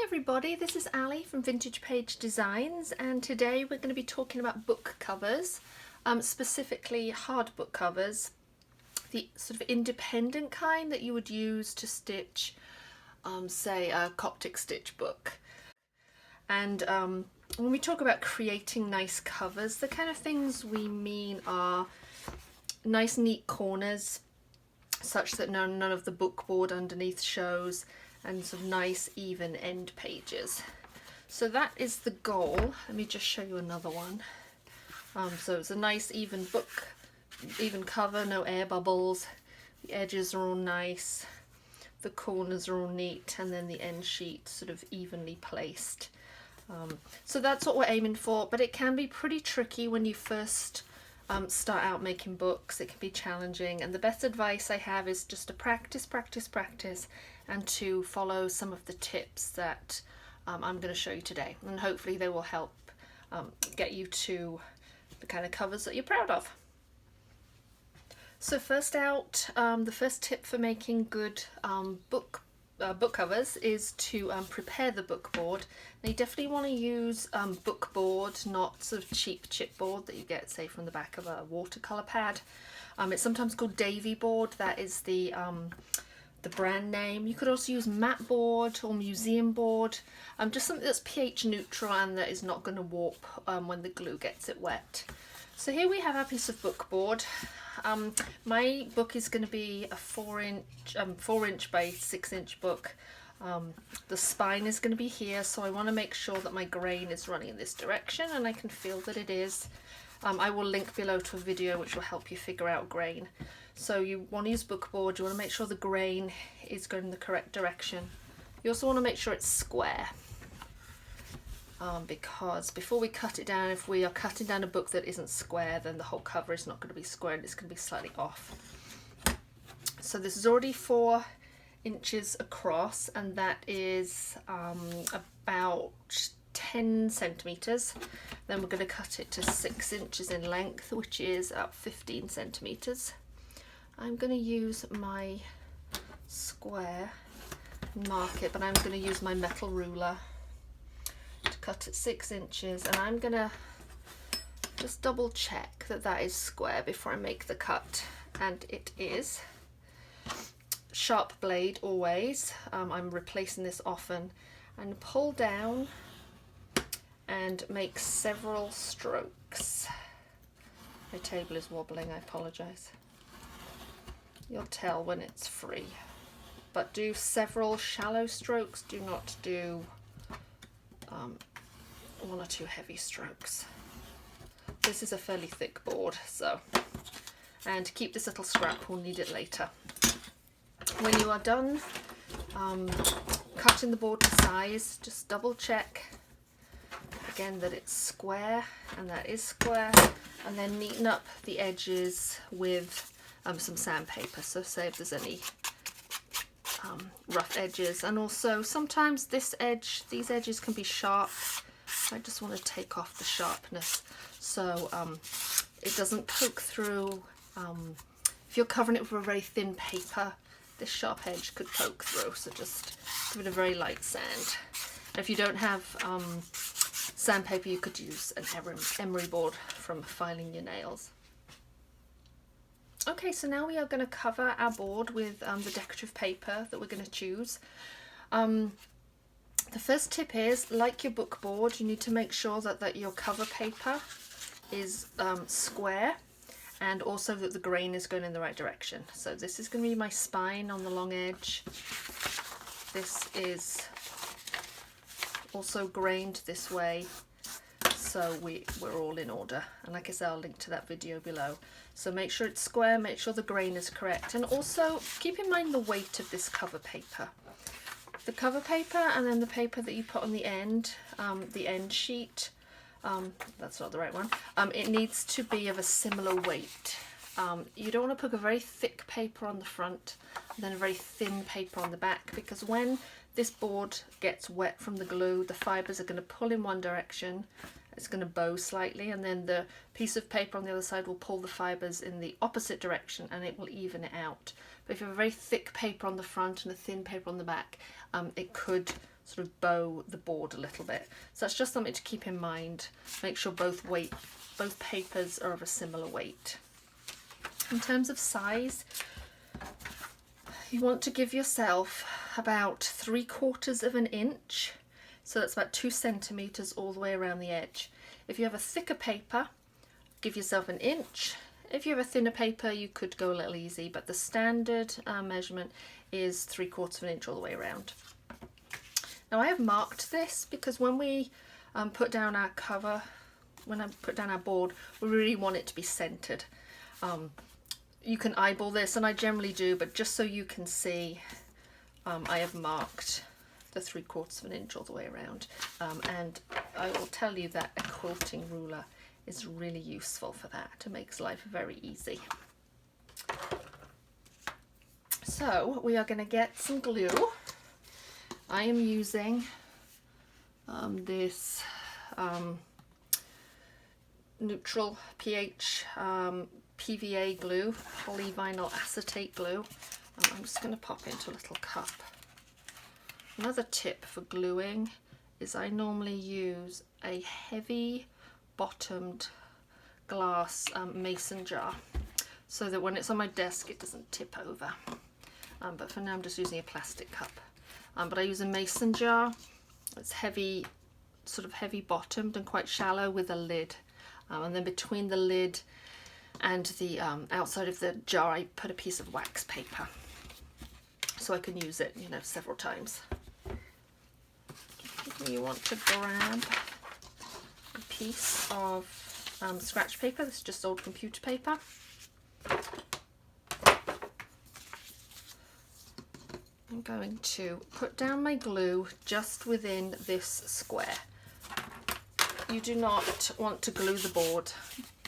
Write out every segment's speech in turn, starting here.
everybody, this is Ali from Vintage Page Designs, and today we're going to be talking about book covers, specifically hard book covers, the sort of independent kind that you would use to stitch, say, a Coptic stitch book. And when we talk about creating nice covers, the kind of things we mean are nice neat corners such that none of the bookboard underneath shows, and some nice even end pages. So that is the goal. Let me just show you another one. So it's a nice even cover, no air bubbles. The edges are all nice, the corners are all neat, and then the end sheet sort of evenly placed. So that's what we're aiming for, but it can be pretty tricky when you first start out making books. It can be challenging, and the best advice I have is just to practice and to follow some of the tips that I'm going to show you today, and hopefully they will help get you to the kind of covers that you're proud of. So first out, the first tip for making good book covers is to prepare the book board. Now you definitely want to use book board, not sort of cheap chipboard that you get, say, from the back of a watercolor pad. It's sometimes called Davy board. That is the brand name. You could also use mat board or museum board, just something that's pH neutral and that is not going to warp when the glue gets it wet. So here we have our piece of book board. My book is going to be a 4-inch by 6-inch book. The spine is going to be here, so I want to make sure that my grain is running in this direction, and I can feel that it is. I will link below to a video which will help you figure out grain. So you want to use book board, you want to make sure the grain is going in the correct direction. You also want to make sure it's square. Because before we cut it down, if we are cutting down a book that isn't square, then the whole cover is not going to be square and it's going to be slightly off. So this is already 4 inches across, and that is about 10 centimeters. Then we're going to cut it to 6 inches in length, which is about 15 centimeters. I'm going to use my square and mark it, but I'm going to use my metal ruler to cut at 6 inches, and I'm going to just double check that that is square before I make the cut, and it is. Sharp blade always. I'm replacing this often, and pull down and make several strokes. My table is wobbling, I apologize. You'll tell when it's free, but do several shallow strokes. Do not do 1 or 2 heavy strokes. This is a fairly thick board, so, and to keep this little scrap, we'll need it later. When you are done cutting the board to size, just double check again that it's square, and that is square, and then neaten up the edges with some sandpaper, so say if there's any rough edges. And also sometimes these edges can be sharp. I just want to take off the sharpness so it doesn't poke through. If you're covering it with a very thin paper, this sharp edge could poke through, so just give it a very light sand. And if you don't have sandpaper, you could use an emery board from filing your nails. Okay, so now we are going to cover our board with the decorative paper that we're going to choose. The first tip is, like your book board, you need to make sure that your cover paper is square, and also that the grain is going in the right direction. So this is going to be my spine on the long edge. This is also grained this way, so we're all in order, and like I said, I'll link to that video below. So make sure it's square, make sure the grain is correct, and also keep in mind the weight of this cover paper. The cover paper and then the paper that you put on the end sheet, that's not the right one, it needs to be of a similar weight. You don't want to put a very thick paper on the front and then a very thin paper on the back, because when this board gets wet from the glue, the fibres are going to pull in one direction, it's going to bow slightly, and then the piece of paper on the other side will pull the fibres in the opposite direction, and it will even it out. But if you have a very thick paper on the front and a thin paper on the back, it could sort of bow the board a little bit. So that's just something to keep in mind. Make sure both papers are of a similar weight. In terms of size, you want to give yourself about 3/4 of an inch. So that's about 2 centimeters all the way around the edge. If you have a thicker paper, give yourself an inch. If you have a thinner paper, you could go a little easy, but the standard measurement is 3/4 of an inch all the way around. Now I have marked this because when we put down our cover, when I put down our board, we really want it to be centered. You can eyeball this, and I generally do, but just so you can see, I have marked the 3/4 of an inch all the way around. And I will tell you that a quilting ruler is really useful for that. It makes life very easy. So we are going to get some glue. I am using this neutral pH PVA glue, polyvinyl acetate glue. I'm just going to pop into a little cup. Another tip for gluing is I normally use a heavy bottomed glass mason jar so that when it's on my desk it doesn't tip over. But for now I'm just using a plastic cup. But I use a mason jar. It's heavy, sort of heavy bottomed and quite shallow with a lid. And then between the lid and the outside of the jar I put a piece of wax paper so I can use it, you know, several times. You want to grab a piece of scratch paper. This is just old computer paper. I'm going to put down my glue just within this square. You do not want to glue the board.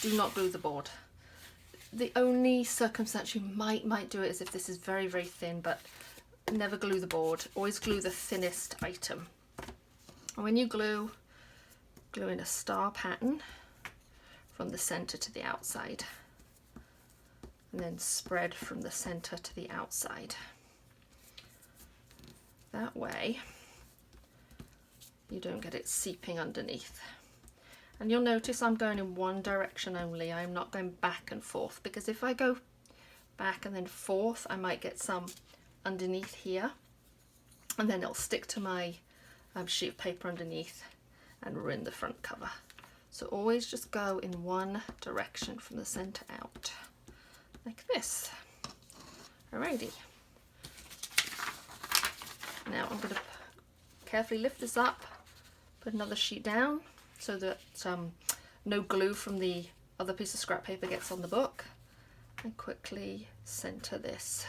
Do not glue the board. The only circumstance you might do it is if this is very, very thin, but never glue the board. Always glue the thinnest item. And when you glue in a star pattern from the center to the outside, and then spread from the center to the outside. That way you don't get it seeping underneath. And you'll notice I'm going in one direction only. I'm not going back and forth, because if I go back and then forth, I might get some underneath here, and then it'll stick to my sheet of paper underneath and ruin the front cover. So always just go in one direction from the center out, like this. Alrighty. Now I'm going to carefully lift this up, put another sheet down so that no glue from the other piece of scrap paper gets on the book, and quickly center this.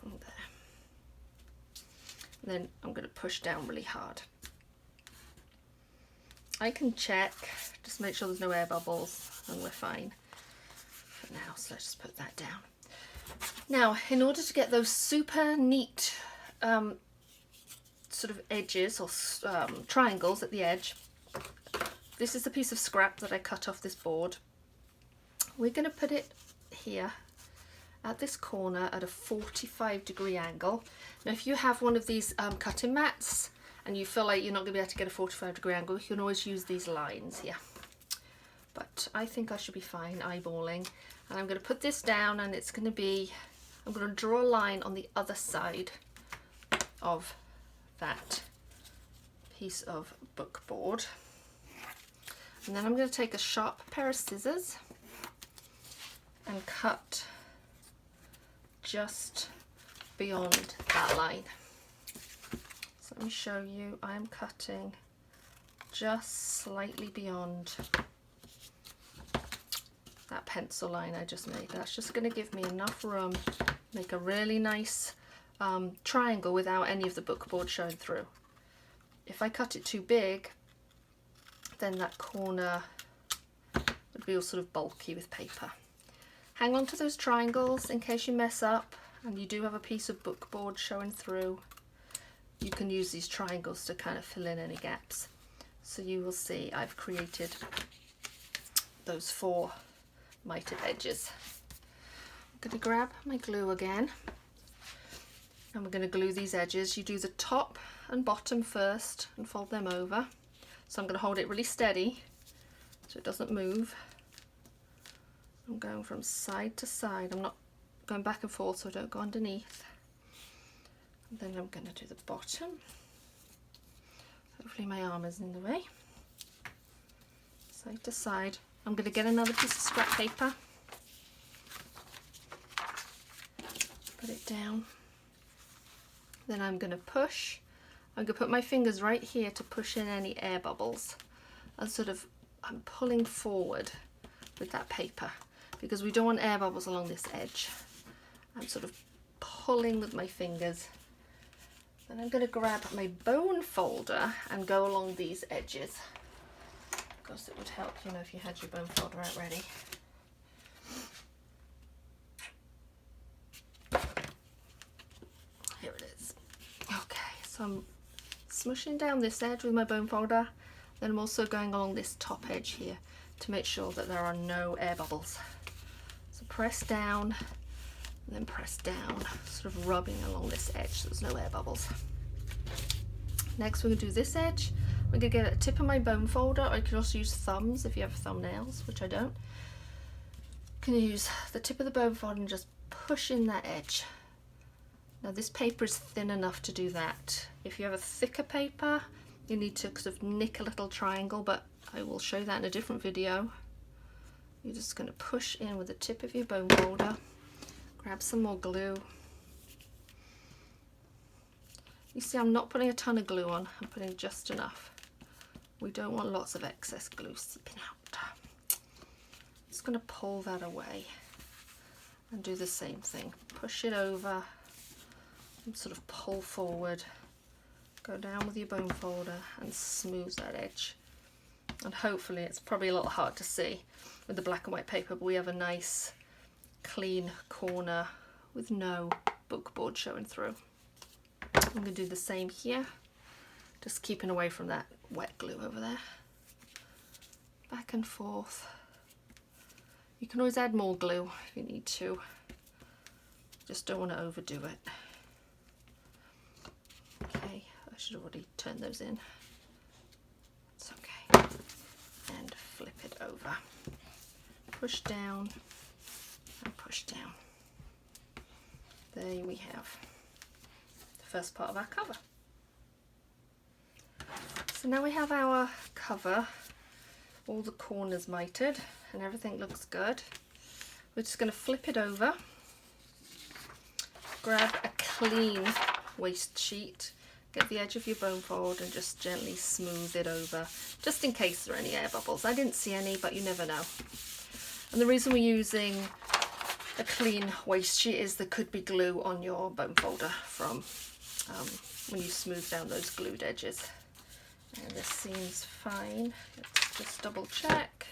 And there. And then I'm going to push down really hard. I can check, just make sure there's no air bubbles, and we're fine for now. So let's just put that down. Now, in order to get those super neat sort of edges or triangles at the edge, this is a piece of scrap that I cut off this board. We're going to put it here at this corner at a 45-degree angle. Now if you have one of these cutting mats and you feel like you're not going to be able to get a 45-degree angle, you can always use these lines here. But I think I should be fine eyeballing. And I'm going to put this down, and it's going to be, I'm going to draw a line on the other side of that piece of book board. And then I'm going to take a sharp pair of scissors and cut just beyond that line. So let me show you. I'm cutting just slightly beyond that pencil line I just made. That's just going to give me enough room to make a really nice triangle without any of the book board showing through. If I cut it too big, then that corner would be all sort of bulky with paper. Hang on to those triangles in case you mess up and you do have a piece of book board showing through. You can use these triangles to kind of fill in any gaps. So you will see I've created those 4 mitered edges. I'm going to grab my glue again. And we're going to glue these edges. You do the top and bottom first and fold them over. So I'm going to hold it really steady so it doesn't move. I'm going from side to side. I'm not going back and forth so I don't go underneath. And then I'm going to do the bottom. Hopefully my arm isn't in the way. Side to side. I'm going to get another piece of scrap paper. Put it down. Then I'm going to push. I'm going to put my fingers right here to push in any air bubbles. And I'm pulling forward with that paper because we don't want air bubbles along this edge. I'm sort of pulling with my fingers. Then I'm going to grab my bone folder and go along these edges. Of course, it would help, you know, if you had your bone folder out ready. Here it is. Okay, so I'm smushing down this edge with my bone folder. Then I'm also going along this top edge here to make sure that there are no air bubbles. So press down and then press down, sort of rubbing along this edge so there's no air bubbles. Next we're going to do this edge. We're going to get a tip of my bone folder, or you can also use thumbs if you have thumbnails, which I don't. You can use the tip of the bone folder and just push in that edge. Now this paper is thin enough to do that. If you have a thicker paper, you need to sort of nick a little triangle, but I will show that in a different video. You're just going to push in with the tip of your bone folder, grab some more glue. You see, I'm not putting a ton of glue on, I'm putting just enough. We don't want lots of excess glue seeping out. Just going to pull that away and do the same thing. Push it over and sort of pull forward. Go down with your bone folder and smooth that edge. And hopefully, it's probably a little hard to see with the black and white paper, but we have a nice clean corner with no bookboard showing through. I'm going to do the same here, just keeping away from that wet glue over there. Back and forth. You can always add more glue if you need to. Just don't want to overdo it. Okay, I should have already turned those in. It's okay. And flip it over. Push down and push down. There we have the first part of our cover. So now we have our cover, all the corners mited and everything looks good. We're just going to flip it over, grab a clean waste sheet, get the edge of your bone fold and just gently smooth it over, just in case there are any air bubbles. I didn't see any, but you never know. And the reason we're using a clean waste sheet is there could be glue on your bone folder from when you smooth down those glued edges. And this seems fine. Let's just double check.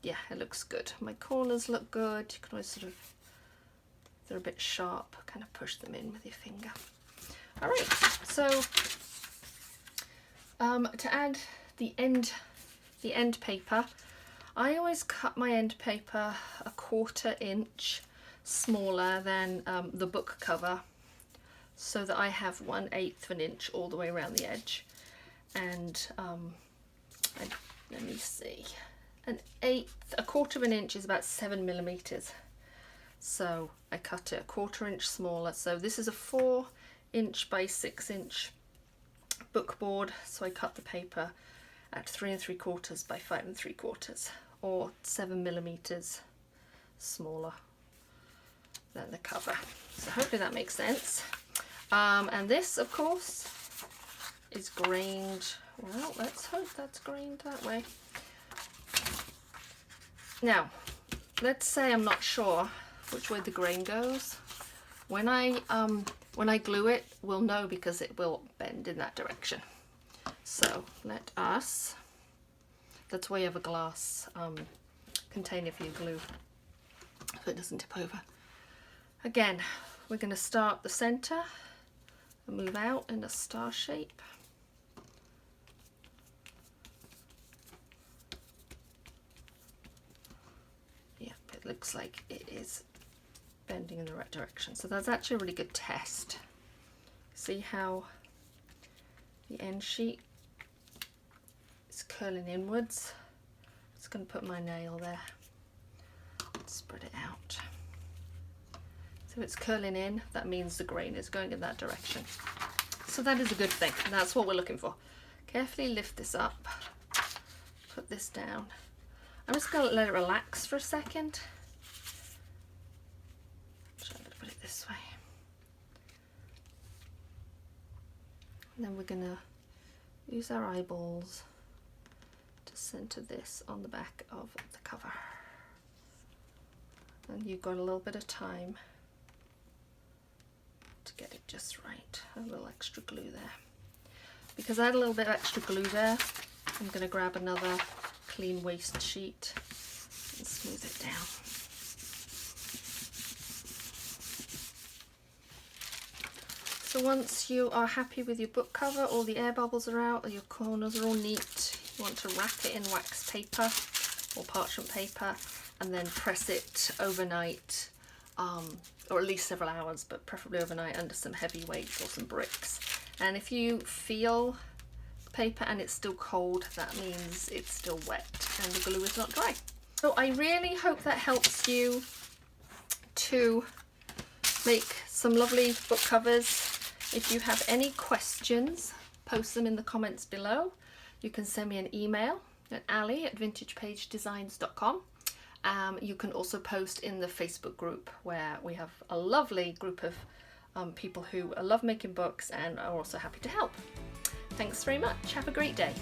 Yeah, it looks good. My corners look good. You can always sort of, if they're a bit sharp, kind of push them in with your finger. All right, so to add the end paper, I always cut my end paper 1/4 inch smaller than the book cover, so that I have 1/8 of an inch all the way around the edge. And let me see, 1/4 of an inch is about 7 millimeters. So I cut it 1/4 inch smaller. So this is a 4 inch by 6 inch book board. So I cut the paper at 3 3/4 by 5 3/4, or 7 millimeters smaller than the cover. So hopefully that makes sense. And this, of course, is grained. Well, let's hope that's grained that way. Now, let's say I'm not sure which way the grain goes. When I glue it, we'll know because it will bend in that direction. So let's why you have a glass container for your glue so it doesn't tip over. Again, we're going to start the center and move out in a star shape. Yep, it looks like it is bending in the right direction. So that's actually a really good test. See how the end sheet is curling inwards. Just going to put my nail there, spread it out. So it's curling in, that means the grain is going in that direction. So that is a good thing, and that's what we're looking for. Carefully lift this up, put this down. I'm just going to let it relax for a second. So I'm going to put it this way. And then we're going to use our eyeballs to center this on the back of the cover. And you've got a little bit of time to get it just right. A little extra glue there. Because I had a little bit of extra glue there, I'm going to grab another clean waste sheet and smooth it down. So once you are happy with your book cover, all the air bubbles are out, your corners are all neat, you want to wrap it in wax paper or parchment paper and then press it overnight, or at least several hours, but preferably overnight under some heavy weights or some bricks. And if you feel the paper and it's still cold, that means it's still wet and the glue is not dry. So I really hope that helps you to make some lovely book covers. If you have any questions, post them in the comments below. You can send me an email at ali@vintagepagedesigns.com. You can also post in the Facebook group, where we have a lovely group of people who love making books and are also happy to help. Thanks very much. Have a great day.